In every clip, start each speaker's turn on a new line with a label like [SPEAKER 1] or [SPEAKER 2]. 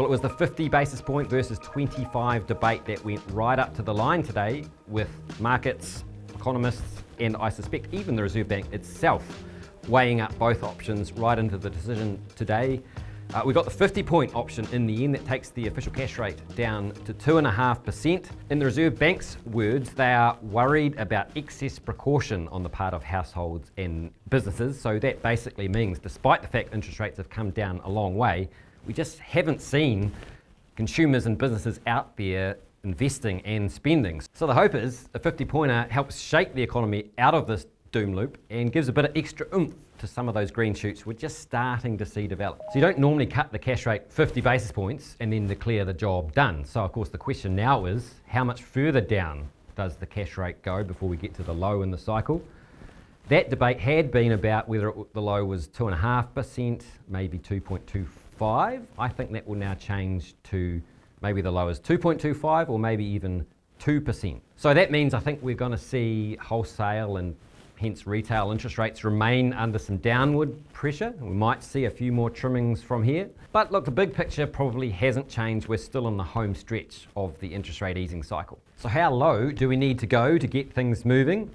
[SPEAKER 1] Well, it was the 50 basis point versus 25 debate that went right up to the line today, with markets, economists, and I suspect even the Reserve Bank itself weighing up both options right into the decision today. We got the 50-point option in the end that takes the official cash rate down to 2.5%. In the Reserve Bank's words, they are worried about excess precaution on the part of households and businesses. So that basically means, despite the fact interest rates have come down a long way, we just haven't seen consumers and businesses out there investing and spending. So the hope is a 50-pointer helps shake the economy out of this doom loop and gives a bit of extra oomph to some of those green shoots we're just starting to see develop. So you don't normally cut the cash rate 50 basis points and then declare the job done. So of course the question now is, how much further down does the cash rate go before we get to the low in the cycle? That debate had been about whether the low was 2.5%, maybe 2.25. I think that will now change to maybe the low is 2.25 or maybe even 2%. So that means I think we're going to see wholesale and hence retail interest rates remain under some downward pressure. We might see a few more trimmings from here. But look, the big picture probably hasn't changed. We're still in the home stretch of the interest rate easing cycle. So how low do we need to go to get things moving?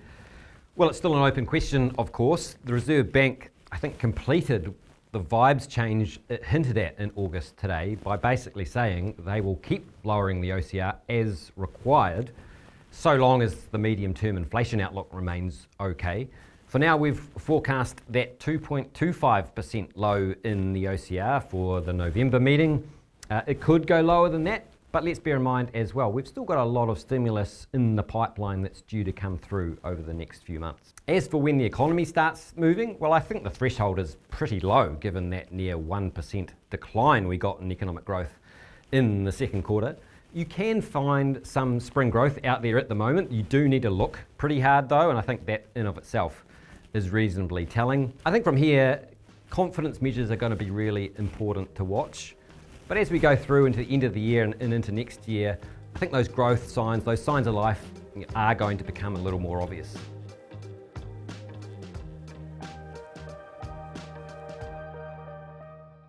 [SPEAKER 1] Well, it's still an open question, of course. The Reserve Bank, I think, completed the vibes change it hinted at in August today by basically saying they will keep lowering the OCR as required, so long as the medium-term inflation outlook remains okay. For now, we've forecast that 2.25% low in the OCR for the November meeting. It could go lower than that, but let's bear in mind as well, we've still got a lot of stimulus in the pipeline that's due to come through over the next few months. As for when the economy starts moving, well, I think the threshold is pretty low given that near 1% decline we got in economic growth in the second quarter. You can find some spring growth out there at the moment. You do need to look pretty hard though, and I think that in of itself is reasonably telling. I think from here, confidence measures are going to be really important to watch. But as we go through into the end of the year and into next year, I think those growth signs, those signs of life are going to become a little more obvious.